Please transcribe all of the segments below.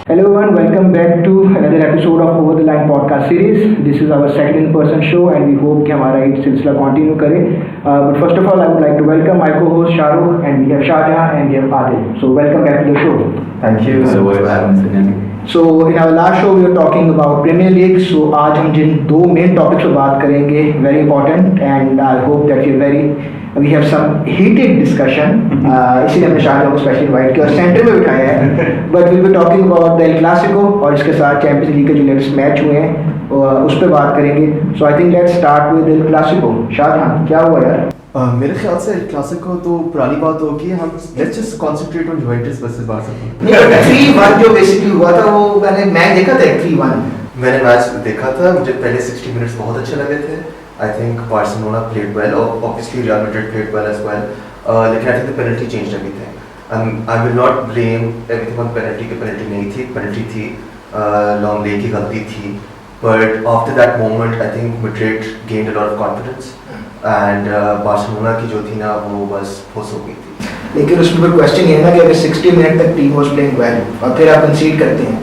Hello everyone, welcome back to another episode of Over the Line podcast series. This is our second in-person show and we hope कि हमारा ये सिलसिला continue करे. But first of all, I would like to welcome my co-host Shahrukh, and we have Shahjahan and we have Adil. So welcome back to the show. Thank you so much for having us. So in our last show we were talking about Premier League. So आज हम जिन दो main topics पर बात करेंगे, very important, and I hope that we have some heated discussion. इसीलिए हमने शाहजहां को specially invite किया और सेंटर में बिठाया है. But we'll be talking about the El Clasico और इसके साथ चैंपियंस लीग के जो लेटेस्ट मैच हुए हैं उस पर बात करेंगे. So I think let's start with El Clasico. Shahjahan, क्या हुआ यार? मेरे ख्याल से El Clasico तो पुरानी बात होगी. हम let's just concentrate on Juventus versus Barcelona. नहीं, 3-1 जो बेसिकली हुआ था वो मैंने मैच देखा था 3-1. मैंने मैच देखा था. मुझे पहले 60 मिनट्स बहुत अच्छे लगे थे. I think Barcelona played well. Obviously Real Madrid played well as well. लेकिन I think the penalty changed everything. I will not blame everything on penalty. कि penalty नहीं थी, penalty थी. Longley की गलती थी. But after that moment, I think Madrid gained a lot of confidence. And Barcelona की जो थी ना वो बस फुस हो गई थी. लेकिन उसमें फिर क्वेश्चन ये है ना कि अगर 60 मिनट तक टीम वाज प्लेइंग वेल और फिर आप कंसीड करते हैं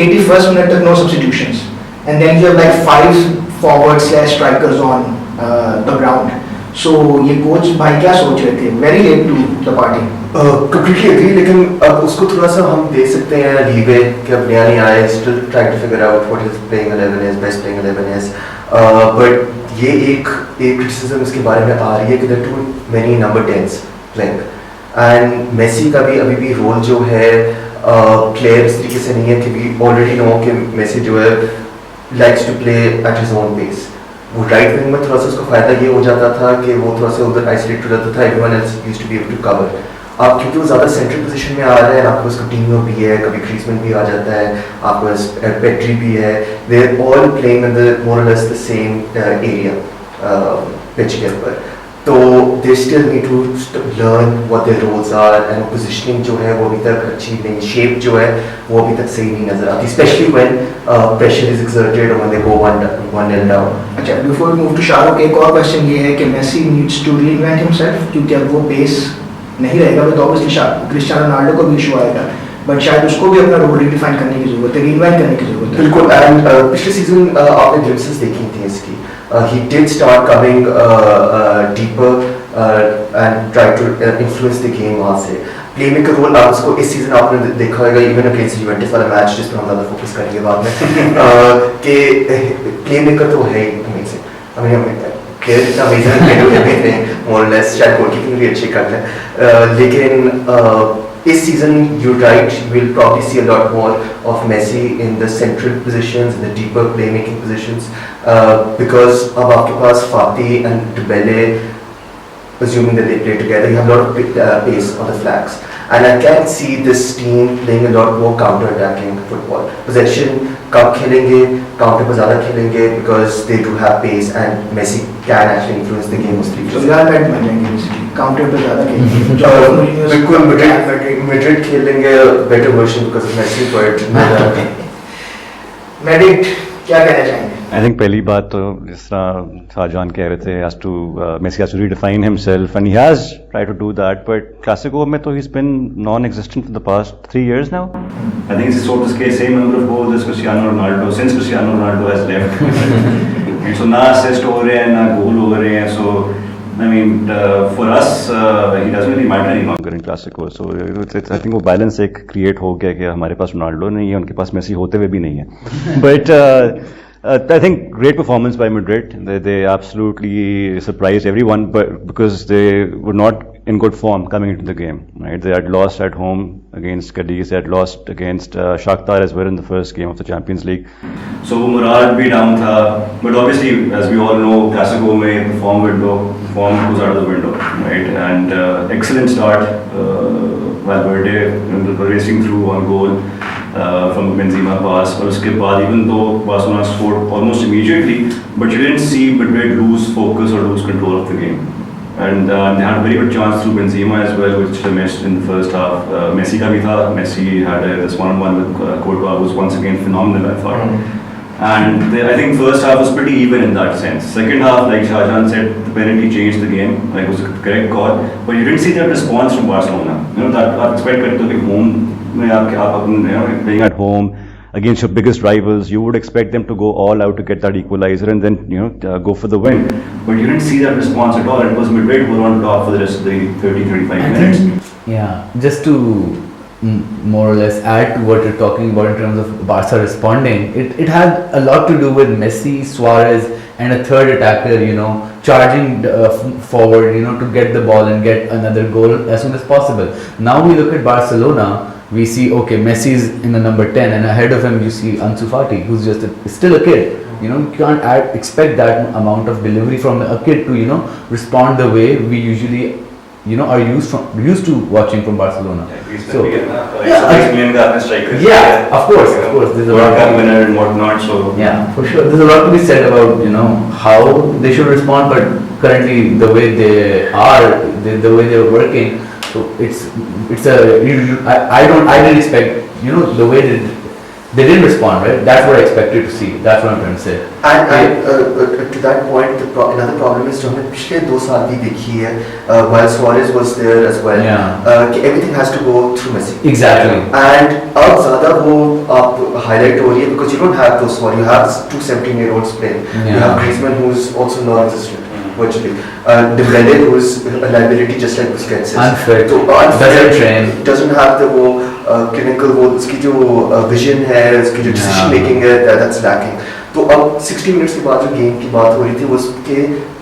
81st मिनट तक no substitutions and then you have like 5 forwards slash strikers on the ground. So ये कोच भाई क्या सोच रहे थे? Very late to the party. Completely agree. लेकिन अब उसको थोड़ा सा हम देख सकते हैं लीवे कि अब नया नहीं आया. Still trying to figure out what his playing 11 is, best playing 11 is. But ये एक criticism इसके बारे में आ रही है कि there are too many number 10s playing. And Messi का भी अभी भी रोल जो है प्लेयर इस तरीके से नहीं है कि we already know कि मेसी जो है likes to play at his own pace. वो राइट विंग में थोड़ा सा उसको फायदा ये हो जाता था कि वो थोड़ा सा उधर आइसोलेट हो जाता था. Everyone else used to be able to cover. अब क्योंकि वो ज़्यादा सेंट्रल पोजीशन में आ रहे हैं, आपके पास coutinho भी है, कभी ग्रीजमैन भी आ जाता है, आपके पास पेड्री भी है. They are all playing in the more or less the same area pitch के ऊपर. तो they still need to learn what their roles are and positioning जो है वो अभी तक अच्छी नहीं. शेप जो है वो अभी तक सही नहीं नजर आती, specially when pressure is exerted और व्हेन दे गो 1-0 डाउन. अच्छा, before we move to Shahrukh, एक और क्वेश्चन ये है कि Messi needs to reinvent himself क्योंकि अब वो पेस नहीं रहेगा. तो ऑब्वियसली क्रिस्टियानो रोनाल्डो को भी इशू आएगा, बट शायद उसको भी अपना रोल रिडिफाइन करने की जरूरत है, रीइन्वेंट करने की जरूरत है. बिल्कुल. एंड पिछले सीजन आपने ग्लिम्पसेस देखी थी इसकी. He did start coming deeper and try to influence the game वहाँ से. प्लेमेकर रोल आप उसको इस सीजन आपने देखा होगा इवन अगेंस्ट यूवेंटस वाला मैच जिस पर हम ज़्यादा फोकस करेंगे बाद में कि प्लेमेकर तो है ही अमेजिंग. हमें प्लेयर इतना अमेजिंग है मोर और लेस. शायद गोलकीपिंग भी अच्छी कर लें लेकिन इस season you right will probably see a lot more of Messi in the central positions, in the deeper playmaking positions, because अब आपके पास Fati and Dembele, assuming that they play together, you have a lot of pace on the flanks, and I can see this team playing a lot more counter-attacking football. Possession कम खेलेंगे, counter पर ज़्यादा खेलेंगे because they do have pace and Messi can actually influence the game mostly. तो ज़्यादा bat बन जाएंगे basically, counter पे ज़्यादा खेलेंगे. बिल्कुल. मैड्रिड खेलेंगे better version because of Messi, but Madrid क्या कहना चाहेंगे? I think पहली बात तो जिस तरह शाहजहान कह रहे थे, has to Messi has to redefine himself and he has tried to do that, but Clasico में तो he's been non-existent for the past 3 years now. I think it's sort of the same number of goals as Cristiano Ronaldo since Cristiano Ronaldo has left. So ना assist हो रहे हैं ना goal हो रहे हैं. So I mean for us he doesn't really matter any longer in Clasico. So I think वो balance एक create हो गया कि हमारे पास रोनाल्डो नहीं है, उनके पास मेसी होते हुए भी नहीं है. But I think great performance by Madrid. They absolutely surprised everyone, but because they were not in good form coming into the game, right? They had lost at home against Cadiz. They had lost against Shakhtar as well in the first game of the Champions League. So morale भी down था, but obviously as we all know, Clasico में form goes out of the window, right? And excellent start. Valverde racing through on goal from Benzema pass. और उसके बाद even though Barcelona scored almost immediately, but you didn't see Madrid lose focus or lose control of the game. And they had a very good chance through Benzema as well, which they missed in the first half. Messi का भी था. Messi had this one-on-one with Courtois, was once again phenomenal, I thought. And I think first half was pretty even in that sense. Second half, like Shahjahan said, the penalty changed the game. Like it was a correct call, but you didn't see that response from Barcelona. You know that आप expect करते हो कि home में आप अपने playing at home against your biggest rivals, you would expect them to go all out to get that equalizer and then go for the win. But you didn't see that response at all. It was Madrid who were on top for the rest of the 30-35 minutes. Yeah, just to more or less add to what you're talking about in terms of Barca responding, it had a lot to do with Messi, Suarez, and a third attacker, charging forward, to get the ball and get another goal as soon as possible. Now we look at Barcelona, we see, okay, Messi is in the number 10, and ahead of him you see Ansu Fati, who's just still a kid. You can't expect that amount of delivery from a kid to, respond the way we usually are used to watching from Barcelona. So, yeah, of course, there's a World lot Cup winner and whatnot. So yeah, for sure. There's a lot to be said about how they should respond, but currently the way they are, the way they're working, so it's a I didn't expect the way they didn't respond, right? That's what I expected to see. That's what I'm trying to say. And to that point, another problem is जो हमने पिछले 2 साल भी देखी है, while Suarez was there as well, कि everything has to go through Messi. Exactly. And अब ज़्यादा वो आप highlight हो रही है because you don't have those one. You have 2 17-year-olds playing. You have Griezmann who's also non-existent virtually. Dembele who's a liability just like Busquets is. Unfit. So Doesn't train. Doesn't have the वो clinical वो उसकी जो vision है, उसकी जो decision making है, that's lacking. तो अब 60 मिनट्स के बाद जो गेम की बात हो रही थी वो उसके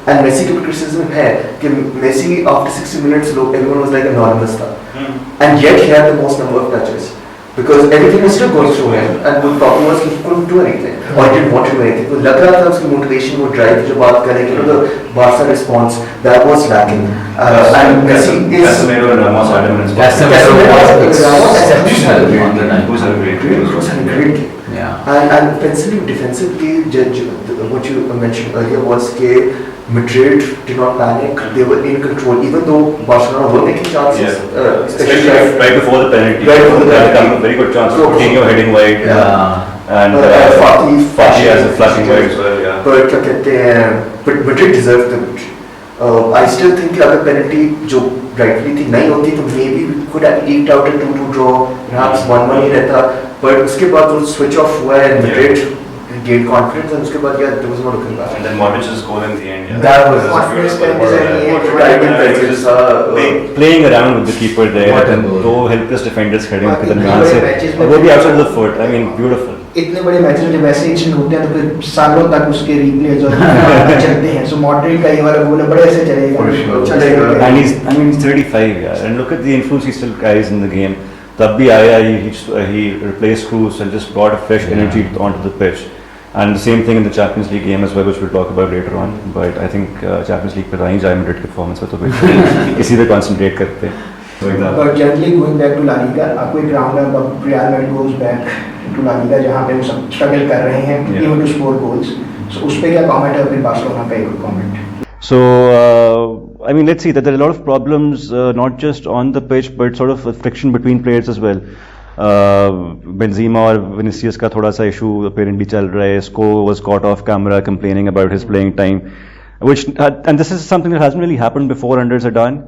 एंड मेसी के क्रिटिसिज्म है कि मेसी आफ्टर 60 मिनट्स लोग everyone was like anonymous था and yet he had the most number of touches because everything was still going through him and the problem was he couldn't do anything or he didn't want to do anything. तो लग रहा था उसकी motivation वो drive जो बात करें कि the Barca response that was lacking and Messi is Casemiro and Ramos had him in his Casemiro was exceptional on the night. Who's had a great game. was a great game. Yeah. And defensively, what you mentioned earlier was that Madrid did not panic. They were in control, even though Barcelona were making chances. Especially right before the penalty. Right before the penalty. A very good chance. Coutinho heading wide. Yeah. And Fati has a flashing wide as well. Yeah. But क्या कहते हैं? But Madrid deserved the victory. I still think कि अगर penalty जो rightly थी नहीं होती तो maybe we could have eked out a 2-2 draw, perhaps 1-1 ही रहता. But उसके बाद वो switch off हुआ है and Madrid gained confidence and उसके बाद yeah there was no looking back. And then Modric's goal in the end. Yeah. That was Confidence का design ये है playing around with the keeper there. What a goal. दो helpless defenders खड़े हैं इतने दरमियान बड़े से matches में और वो भी outside the foot. I mean beautiful. इतने बड़े मैचेस में जब ऐसे इंसिडेंट होते हैं तो फिर सालों तक उसके रिप्लेज और चलते हैं. सो मॉड्रिक का ये वाला गोल बड़े से चलेगा. For sure. चलेगा. And he's 35, yeah. And look at the influence he still carries in the game. तब भी आया, he replaced Kroos and just brought a fresh energy onto the pitch. And the same thing in the Champions League game as well, which we'll talk about later on. But I think Champions League पे रही जाए Madrid के performance पे तो बिल्कुल इसी पे concentrate करते हैं. But generally going back to La Liga, a quick roundup of Real Madrid goes back to La Liga जहाँ पे वो सब struggle कर रहे हैं even to score goals. So उस पे क्या comment है फिर बार्सिलोना पे एक comment. So, I mean, let's see that there are a lot of problems, not just on the pitch, but sort of friction between players as well. Benzema और Vinicius का थोड़ा सा issue apparently चल रहा है. Isco was caught off camera complaining about his playing time, which and this is something that hasn't really happened before under Zidane.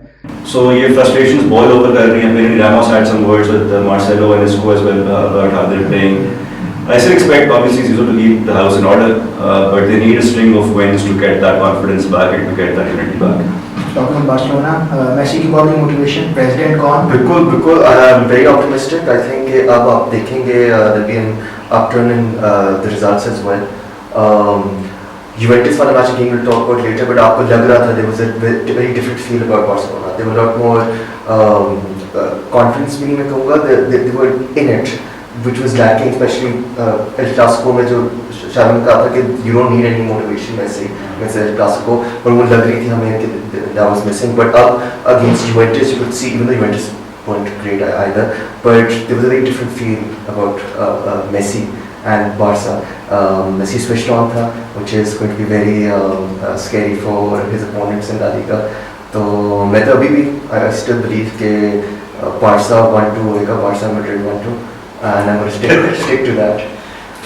So ये frustrations boil over कर रही हैं. Apparently Ramos had some words with Marcelo and Isco as well about how they're playing. I still expect obviously Zizou to leave the house in order, but they need a string of wins to get that confidence back and to get that unity back. Talking about Barcelona, Messi की बहुत बड़ी motivation, president कौन? बिल्कुल I'm very optimistic. I think अब आप देखेंगे there'll be an upturn in the results as well. Juventus वाला match again we'll talk about later, but आपको लग रहा था there was a very different feel about Barcelona. They were a lot more confidence भी नहीं मैं कहूँगा. They were in it, which was lacking, especially El Clasico में जो शायद कहा था कि you don't need any motivation वैसे El Clasico, पर वो लग रही थी हमें कि that was missing. But up against Juventus, you could see even though Juventus weren't great either, but there was a very different feel about Messi and Barca. Messi switched on था, which is going to be very scary for his opponents in La Liga. तो मैं तो अभी भी I still believe कि Barca 1-2 होएगा, Barca Madrid 1-2. And I'm going to stick to that.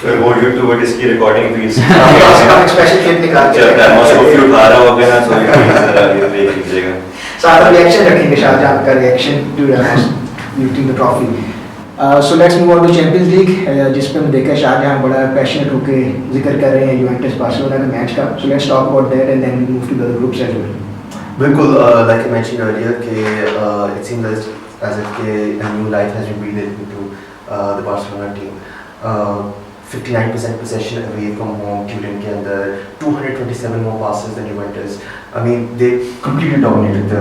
We'll hold you to what is की recording please. हम special clip निकाल के जब Ramos को फिर उठा रहा होगा ना तो ये देख लीजिएगा. साथ reaction रखेंगे शाहजहां का reaction to Ramos lifting the trophy. So let's move on to Champions League, जिस पे हम देखा शाहजहां बड़ा पैशनेट होकर जिक्र कर रहे हैं यूवेंटस बार्सिलोना के मैच का. So let's talk about that and then move to the groups as well. बिल्कुल, like I mentioned earlier कि it seems as if a new life has been breathed into the Barcelona team. 59% possession away from home, Turin के अंदर 227 more passes than Juventus. I mean, they completely dominated the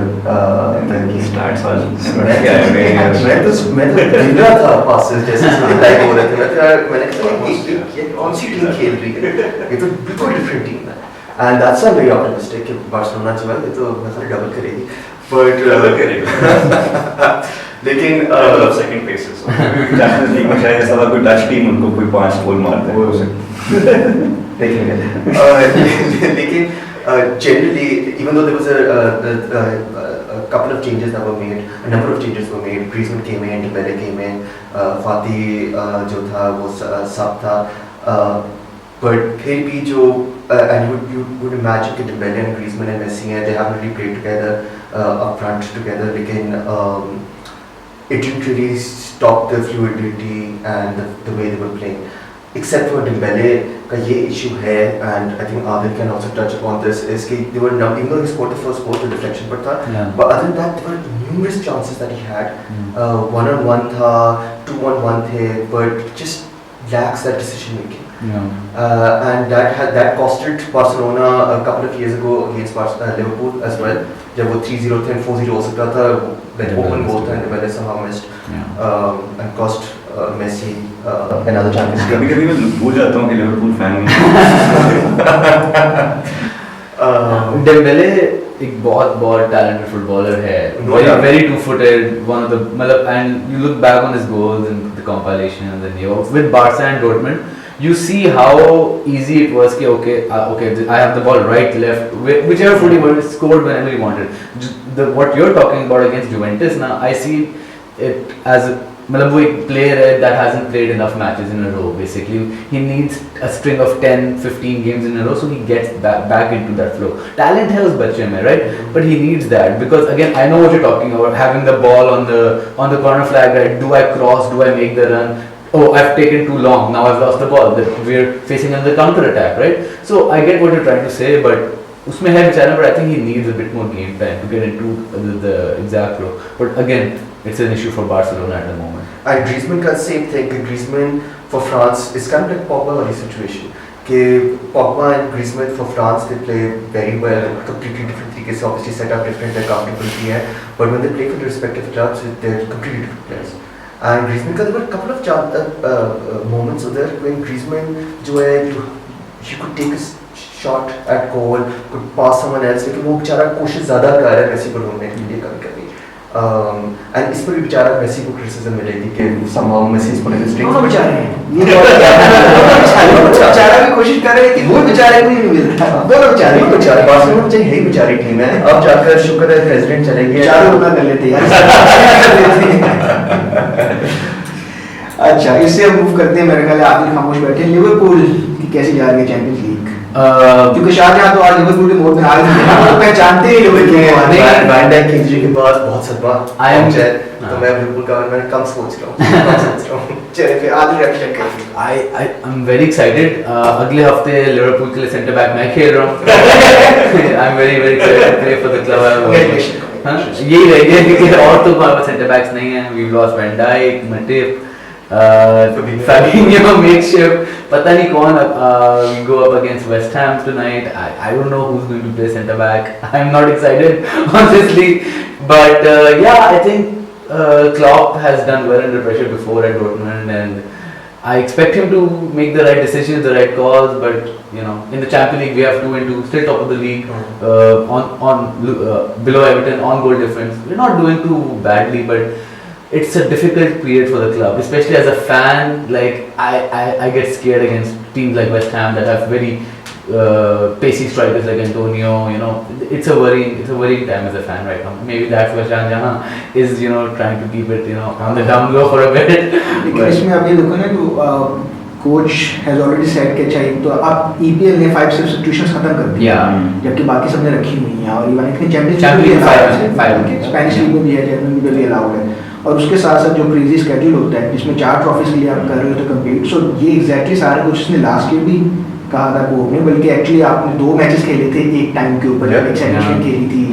game. Stats वाले मैं तो गिन रहा था passes जैसे like हो रहे थे. मैंने कहा ये कौन सी टीम खेल रही है? ये तो बिल्कुल डिफरेंट टीम है. And that's I'm very optimistic कि बार्सिलोना जो है ये तो मतलब डबल करेगी. But लेकिन सेकंड पेसेस चैंपियंस लीग में शायद ऐसा कोई डच टीम उनको कोई 5 गोल मारता है देखेंगे. लेकिन generally, even though there was a couple of changes that were made, a number of changes were made. Griezmann came in, Dembele came in, Fati जो था वो सब था, but फिर भी जो and you would imagine कि Dembele and Griezmann and Messi हैं, they haven't really played together up front together, लेकिन it didn't really stop the fluidity and the way they were playing. Except for Dembele का ये issue है, and I think Adil can also touch upon this, is कि they were not, even though he scored the first goal to deflection पर था, but other than that there were numerous chances that he had. 1-on-1 था, 2-on-1 थे, but just lacks that decision making. And that costed Barcelona a couple of years ago against Liverpool as well. जब वो 3-0 थे, 4-0 हो सकता था, like open goal था, and Dembele somehow missed and cost Messi another Champions League. कभी-कभी मैं भूल जाता हूँ कि लिवरपूल फैन नहीं. डेम्बेले एक बहुत talented footballer है, very two-footed, one of the मतलब, and you look back on his goals in the compilation and then with Barca and Dortmund, you see how easy it was कि okay, I have the ball right, left, whichever foot he wanted, scored whenever he wanted. What you're talking about against Juventus now, I see it as मतलब वो एक player है that hasn't played enough matches in a row. Basically, he needs a string of 10-15 games in a row so he gets back into that flow. Talent है उस बच्चे में, right? But he needs that because again, I know what you're talking about. Having the ball on the corner flag, right? Do I cross? Do I make the run? Oh, I've taken too long. Now I've lost the ball. We're facing another counter attack, right? So I get what you're trying to say, but उसमें है बेचारा, but I think he needs a bit more game time to get into the exact flow. But again, it's an issue for Barcelona at the moment. And Griezmann का same thing. Griezmann for France is kind of like Pogba वाली situation. कि Pogba and Griezmann for France, they play very well, completely different तरीके से, obviously set up different, their accountability है, but when they play for the respective clubs, they're completely different players. And Griezmann का there were a couple of moments there when Griezmann जो है he could take a shot at goal, could pass someone else, लेकिन वो बेचारा कोशिश ज़्यादा कर रहा है मेसी को ढूंढने के लिए कभी-कभी. And इस पर भी बेचारा मेसी को criticism मिलेगी कि somehow Messi is putting his strings. दोनों बेचारे हैं. ये बेचारा भी कोशिश कर रहे हैं कि वो बेचारे को ही नहीं मिलता. दोनों बेचारे. बार्सिलोना चाहिए ही बेचारी टीम है. अब जाकर शुक्र है प्रेसिडेंट चले गए. चारों उतना कर लेते हैं. अच्छा, इससे हम मूव करते हैं. मेरे ख्याल आखिर खामोश बैठे. लिवरपूल की कैसी जा रही है चैंपियंस लीग? क्योंकि शाहजहां तो आज लिवरपूल के मोड़ में आ गए हैं, वो पहचानते ही लिवरपूल के. वैन डाइक की इंजरी के बाद बहुत सदमा तो मैं लिवरपूल का मैं कम सोच रहा हूँ. चलिए फिर आगे रिएक्शन करेंगे. I'm very excited. अगले हफ्ते लिवरपूल के लिए सेंटर बैक मैं खेल रहा हूँ. I'm very excited to play for the club. यही रह गया क्योंकि और तो हमारे सेंटर बैक्स नहीं हैं. We've lost Van Dijk, Matip, Fabinho makeshift. पता नहीं कौन. We go up against West Ham tonight. I don't know who's going to play centre back. I'm not excited honestly, but yeah, I think Klopp has done well under pressure before at Dortmund, and I expect him to make the right decisions, the right calls. But you know, in the Champions League, we have 2-2, still top of the league, below Everton on goal difference. We're not doing too badly, but it's a difficult period for the club, especially as a fan. Like I get scared against teams like West Ham that have very pacey strikers like Antonio. You know, it's a worrying time as a fan right now. Maybe that's why Shahan is trying to keep it on the down low for a bit. लेकिन इसमें आप ये देखो ना कि coach has already set कि चाहिए तो आप ईपीएल ने 5 सब्स्टिट्यूशंस खत्म कर दी, जबकि बाकी सबने रखी हुई हैं. और इवन इतने चैंपियंस लीग में 5 स्पेनिश लीग में भी है, जर्मन में भी अलाउड है. और उसके साथ साथ जो क्रेजी स्केड्यूल होता है जिसमें 4 ट्रॉफीज के लिए आप कर रहे हो तो कम्पीट, सो ये एग्जैक्टली सारा कुछ उसने लास्ट ईयर भी कहा था कोर्ट में, बल्कि एक्चुअली आपने 2 मैचेस खेले थे एक टाइम के ऊपर, एक सेमीफाइनल खेली थी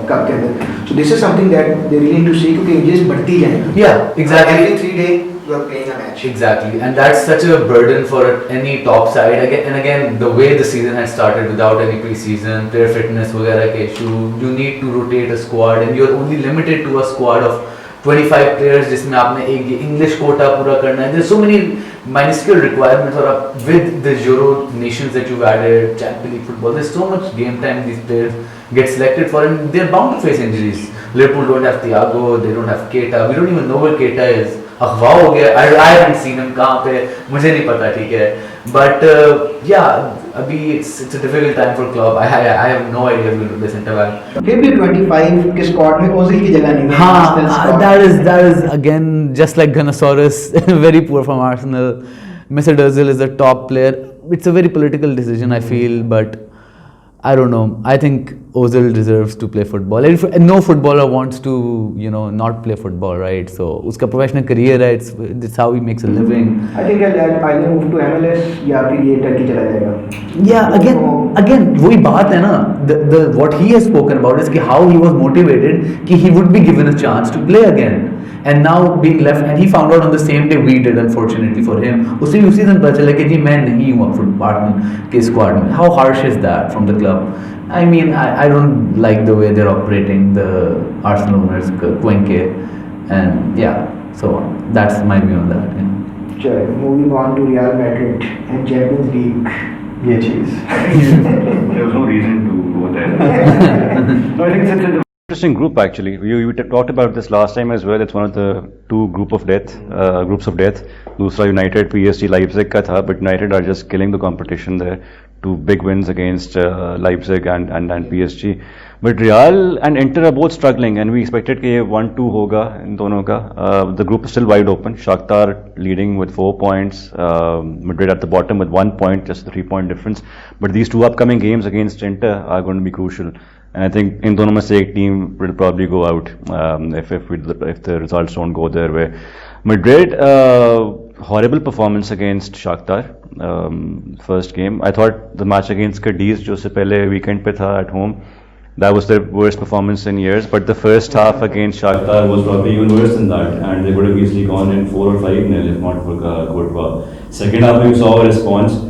कप के अंदर, so this is something that they really need to see, क्योंकि इंजरीज बढ़ती जाएंगी। Every 3 days you are playing a match. Exactly, and that's such a burden for any top side. Again, the way the season has started without any preseason, player fitness, वगैरह के issue, you need to rotate a squad, and you're only limited to a squad of 25 players, जिसमें आपने एक English quota पूरा करना है. There's so many minuscule requirements, और with the Euro nations that you've added, Champions League football, there's so much game time these players get selected for, and they're bound to face injuries. Liverpool don't have Thiago, they don't have Keita. We don't even know where Keita is. अफवाह हो गया, I haven't seen him कहाँ पे, मुझे नहीं पता, ठीक है, but yeah, अभी it's a difficult time for club. I have no idea who will be the centre back. फिर भी 25 के स्क्वाड में ओजिल की जगह नहीं है। हाँ, that is again just like Gunnosaurus, very poor from Arsenal. Mr. Ozil is the top player. It's a very political decision, I feel, but I don't know. I think Ozil deserves to play football. And no footballer wants to, not play football, right? So, उसका professional career है. It's how he makes a living. I think I'll either move to MLS या फिर ये Turkey चला जाएगा। Yeah, again, वही बात है ना. The what he has spoken about is कि how he was motivated कि he would be given a chance to play again. And now being left, and he found out on the same day we did, unfortunately for him. उसी दिन पता चला कि जी मैं नहीं हूँ फुटबॉल के स्क्वाड में. How harsh is that from the club? I mean, I don't like the way they're operating, the Arsenal owners, Cuenca, and yeah. So that's my view on that. Yeah. चलो, moving on to Real Madrid and Champions League. ये चीज़। There was no reason to go there. No, I think it's a Interesting group actually. We talked about this last time as well. It's one of the two groups of death. दूसरा United, PSG, Leipzig का था, but United are just killing the competition there. 2 big wins against Leipzig and PSG. But Real and Inter are both struggling, and we expected कि ये 1-2 होगा इन दोनों का. The group is still wide open. Shakhtar leading with 4 points. Madrid at the bottom with 1 point, just a 3-point difference. But these 2 upcoming games against Inter are going to be crucial. And I think in दोनों में से एक team will probably go out if the results don't go their way. Madrid, horrible performance against Shakhtar. First game, I thought the match against Cadiz, जो से पहले weekend पे था at home, that was their worst performance in years. But the first half against Shakhtar was probably even worse than that, and they would have easily gone in 4 or 5-0 if not for Courtois. Second half, we saw a response.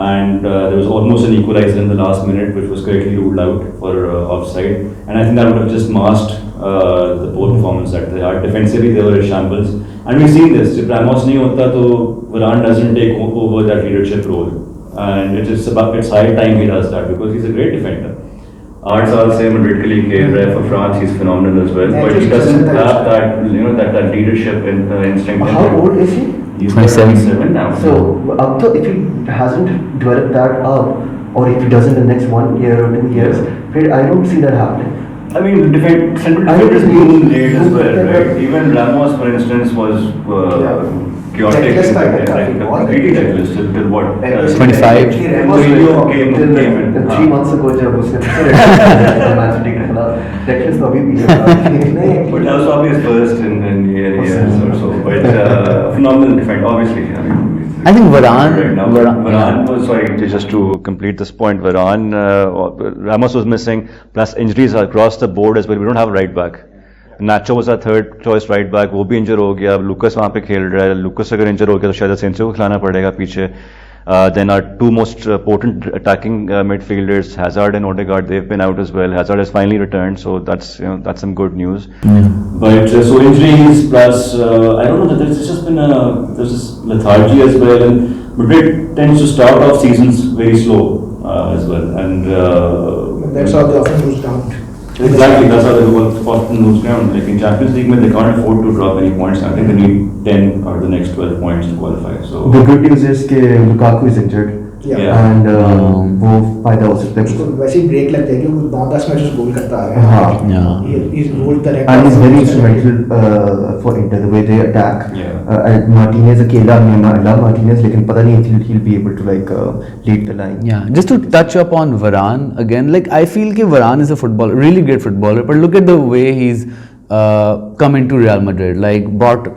And there was almost an equalizer in the last minute, which was correctly ruled out for offside. And I think that would have just masked the poor performance that they had. Defensively, they were in shambles. And we've seen this. If Ramos nahi hota, to Varane doesn't take over that leadership role. And it's high time he does that, because he's a great defender. 8 साल से Madrid के लिए खेल रहा है for France. He's phenomenal as well. But he doesn't have that that leadership instinct. How old is he? He's 27 now. So, if he hasn't developed that up, or if he doesn't in the next 1 year or 2 years, I don't see that happening. I mean, central defenders being late as well, right? Even Ramos, for instance, was chaotic. Completely reckless till what? 25. Mourinho came in. 3 months ago, जब उसने Man City के खिलाफ reckless तो अभी भी है. But that was probably his first in years or so. But phenomenal defender, obviously. I mean, I think Varane. Right now, Varane was sorry. Just to complete this point, Varane, Ramos was missing, plus injuries across the board as well. We don't have a right back. Nacho was our third choice right back, वो भी इंजर हो गया. अब Lucas वहाँ पे खेल रहा है. लुकस अगर इंजर हो गया तो शायद असेंसियो को खिलाना पड़ेगा पीछे. Then our 2 most potent attacking midfielders, Hazard and Odegaard, they've been out as well. Hazard has finally returned, so that's some good news. But so injuries plus I don't know, that there's just been there's this lethargy as well, and Madrid tends to start off seasons very slow as well, and That's how they often lose ground. exactly that's how they often lose ground. Like in Champions League, they can't afford to drop any points. I think they need 10 or the next 12 points to qualify. So The good news is कि Lukaku is injured. Yeah. And वो फायदा हो सकता उसको है. वैसे ही break लगता है कि वो 9-10 मैचेस गोल करता है। हाँ. Yeah. He's rolled the record. And he's very instrumental for Inter, the way they attack. Yeah. And Martinez अकेला, I love Martinez, लेकिन पता नहीं if he'll be able to lead the line. Yeah, just to touch up on Varane again, like I feel कि Varane is a really great footballer, but look at the way he's come into Real Madrid, like bought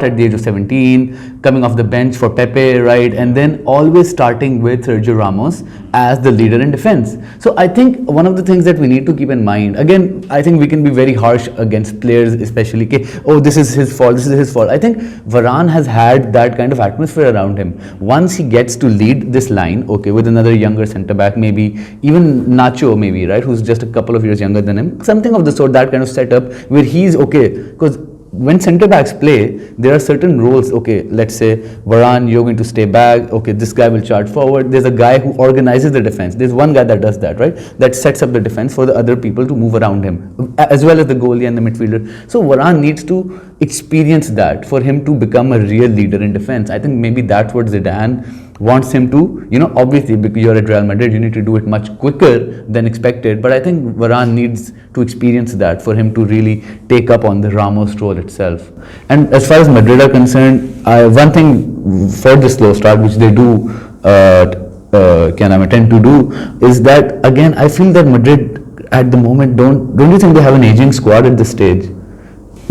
at the age of 17, coming off the bench for Pepe, right, and then always starting with Sergio Ramos as the leader in defense. So I think one of the things that we need to keep in mind, again, I think we can be very harsh against players, especially, oh, this is his fault, this is his fault. I think Varane has had that kind of atmosphere around him. Once he gets to lead this line, okay, with another younger centre back, maybe even Nacho, maybe, right, who's just a couple of years younger than him, something of the sort, that kind of setup where he's okay, because when centre backs play, there are certain roles. Okay, let's say Varane, you're going to stay back. Okay, this guy will charge forward. There's a guy who organizes the defense. There's one guy that does that, right? That sets up the defense for the other people to move around him, as well as the goalie and the midfielder. So Varane needs to experience that for him to become a real leader in defense. I think maybe that's what Zidane wants him to, obviously because you're at Real Madrid, you need to do it much quicker than expected. But I think Varane needs to experience that for him to really take up on the Ramos role itself. And as far as Madrid are concerned, one thing for the slow start, which they do, tend to do, is that again, I feel that Madrid at the moment don't you think they have an aging squad at this stage?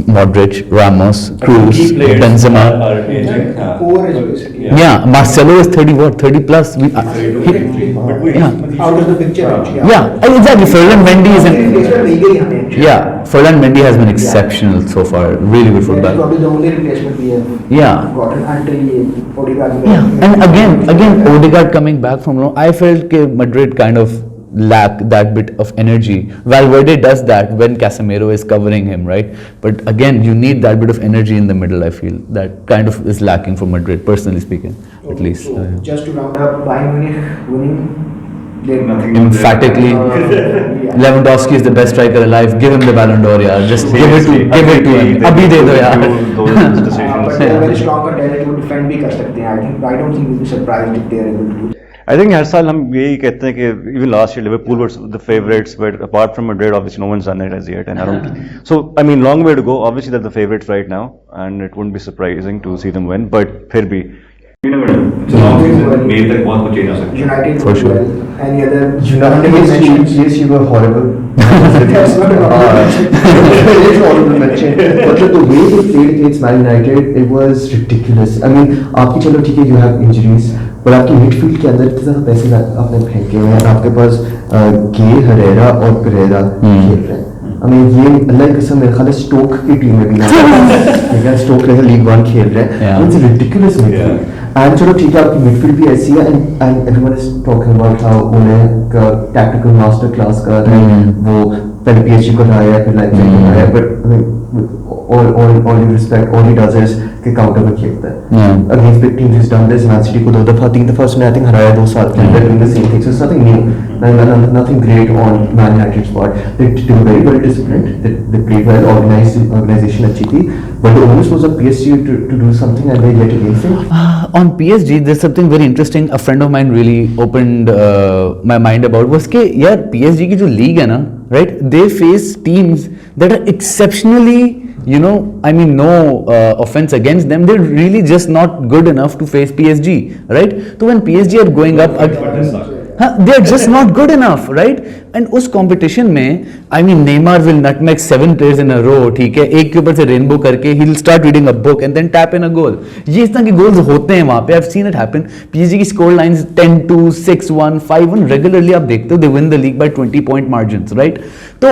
Modric, Ramos, Cruz, Benzema. Core is basically Yeah, Marcelo is 30 plus. out of the picture. Exactly. Ferland Mendy is Yeah, Ferland Mendy has been exceptional so far. Really good That's football. probably the only replacement we have Yeah. gotten until Odegaard. Yeah, and again, Odegaard coming back from loan, I felt Madrid kind of lack that bit of energy. Valverde does that when Casemiro is covering him, right? But again, you need that bit of energy in the middle. I feel that kind of is lacking for Madrid, personally speaking, at least. So, just to round up, Bayern Munich winning. Nothing Emphatically, Lewandowski is the best striker alive. Give him the Ballon d'Or, yaar. Just give it to him. Abhi de do, yaar. But they are very strong contender to defend भी कर सकते हैं. I don't think we'll be surprised if they are able to do. I think हर साल हम यही कहते हैं कि even last year Liverpool were the favorites, but apart from Madrid, obviously no one's done it as yet, and I don't. So I mean, long way to go. Obviously they're the favorites right now, and it wouldn't be surprising to see them win. But फिर भी You never know. So मेल तक बहुत कुछ change हो सकता है. United For do sure. well. Any other Yes, you were horrible. That's not a It is horrible mention. But the way they played against Man United, it was ridiculous. I mean, आपकी चलो ठीक है, you have injuries, पर आपकी midfield के अंदर इतने सारे पैसे आपने फेंके हुए हैं. आपके पास गे, हरेरा और पेरेरा खेल रहे हैं. I mean, ये अल्लाह की कसम मेरे ख्याल है स्टोक की टीम में भी ना स्टोक रहे लीग 1 खेल रहे हैं. It's ridiculous midfield. And चलो ठीक है, आपकी midfield भी ऐसी है, and everyone is talking about how उन्हें tactical master class कर रहे हैं. वो पहले PSG को हराया, फिर Leipzig को हराया, but I mean, all due respect, all he does is कि काउंटर में खेलता है. Against big teams he's done this. Man City को 2 दफा 3 दफा उसने I think हराया 2 साल के अंदर, doing the same thing. So it's nothing new. Nothing great on Man United's part. They were very well disciplined. They played well. Organization अच्छी थी. But the onus was on PSG to do something, and they yet again failed. On PSG, there's something very interesting. A friend of mine really opened my mind about was कि यार PSG की जो league है ना, right? They face teams that are exceptionally, I mean, no offense against them, they're really just not good enough to face PSG, right? So when PSG are going up, they're just not good enough, right? And उस competition में, I mean, Neymar will nutmeg 7 players in a row, ठीक है? एक के ऊपर से rainbow करके, he'll start reading a book and then tap in a goal. ये इस तरह के goals होते हैं वहाँ पे. I've seen it happen. PSG की score lines 10-2, 6-1, 5-1 regularly आप देखते हो. They win the league by 20-point margins, right? तो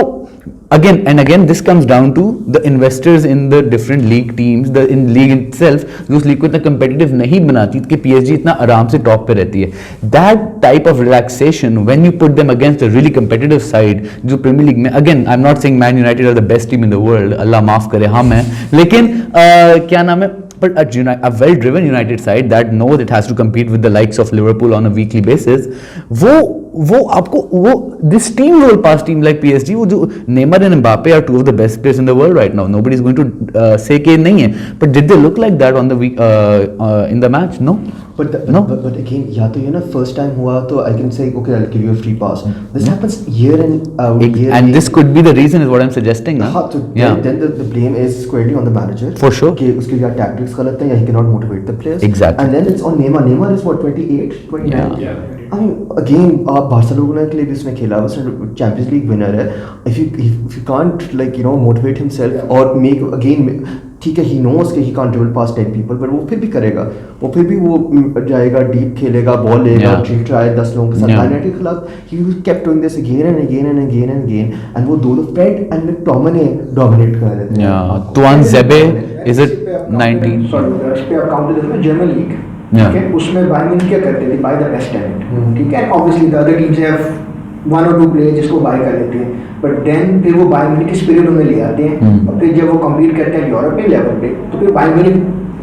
again, this comes down to the investors in the different league teams, in league itself, जो उस league को इतना competitive नहीं बनाती कि PSG इतना आराम से top पे रहती है. That type of relaxation, when you put them against a really competitive side, जो Premier League में, again, I'm not saying Man United are the best team in the world, अल्लाह माफ करे हम हैं, लेकिन क्या नाम है, but a well-driven United side that knows it has to compete with the likes of Liverpool on a weekly basis, this team will pass team like PSG, वो जो Neymar and Mbappe are 2 of the best players in the world right now. Nobody is going to say कि नहीं है. But did they look like that on the week in the match? No. But again, या तो ये ना first time हुआ तो I can say okay, I'll give you a free pass. This happens year in and this could be the reason, is what I'm suggesting. Then the blame is squarely on the manager. For sure. कि उसके या tactics गलत है या he cannot motivate the players. Exactly. And then it's on Neymar. Neymar is what, 28, 29? Yeah. I mean, again, Barcelona के लिए भी उसने खेला, वो चैंपियंस लीग विनर है. If you can't like motivate himself or make again, ठीक है, he knows कि he can't dribble past 10 people, but वो फिर भी करेगा, वो फिर भी वो जाएगा, डीप खेलेगा, बॉल लेगा, ड्रिल ट्राई 10 लोगों के साथ. यूनाइटेड के खिलाफ he kept doing this again and again and again and again, and वो दोनों Fred and McTominay dominate कर रहे थे. Tuan Zebe, is it 19? Sorry, इस पे आप काउंट करते हैं जर्मन लीग. Yeah. ठीक है, उसमें बायर्न म्यूनिख क्या करते थे, बाय द बेस्ट टैलेंट. ठीक है, obviously the other teams have one और टू प्लेयर जिसको बाय कर लेते हैं, बट देन फिर वो बायर्न म्यूनिख की स्पिरिट उनमें ले आते हैं, और फिर जब वो कम्पीट करते हैं यूरोपियन लेवल पे, तो फिर बायर्न म्यूनिख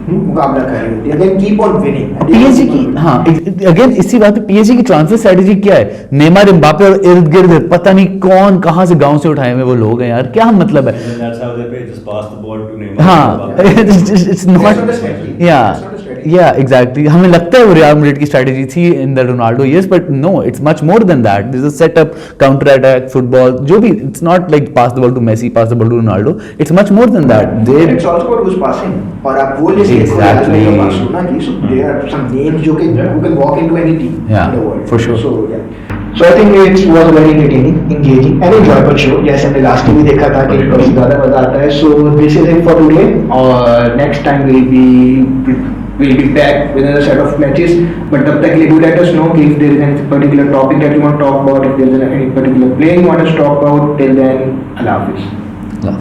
मुकाबला कर रही होती है, then keep on winning. PSG की, हाँ, अगेन इसी बात पे पीएसजी की ट्रांसफर स्ट्रेटजी क्या है? नेमार, एम्बापे और इर्द गिर्द पता नहीं कौन कहां से गांव से उठाए हुए वो लोग हैं यार, क्या मतलब है? And that's how they play, just pass the ball to Neymar. हाँ, it's not, That's not a strategy. yeah, That's not a strategy. yeah, exactly. हमें लगता है वो रियल मैड्रिड की स्ट्रेटजी थी in the Ronaldo years, but no, it's much more than that. There's a setup, counter attack, football, जो भी, it's not like pass the ball to Messi, pass the ball to Ronaldo. It's much more than that. They, It's also about who's passing. और आप वो list देखो Exactly. Barcelona की, so there are some names जो कि who can walk into any team Yeah, in the world. for sure. So yeah. So I think it was a very entertaining, engaging and enjoyable show. जैसे हमने last में भी देखा था कि काफी ज़्यादा मजा आता है. So this is it for today. और next time we'll be back with another set of matches. But तब तक के लिए do let us know if there is any particular topic that you want to talk about, if there is any particular player you want us to talk about. Till then, Allah Hafiz. yeah.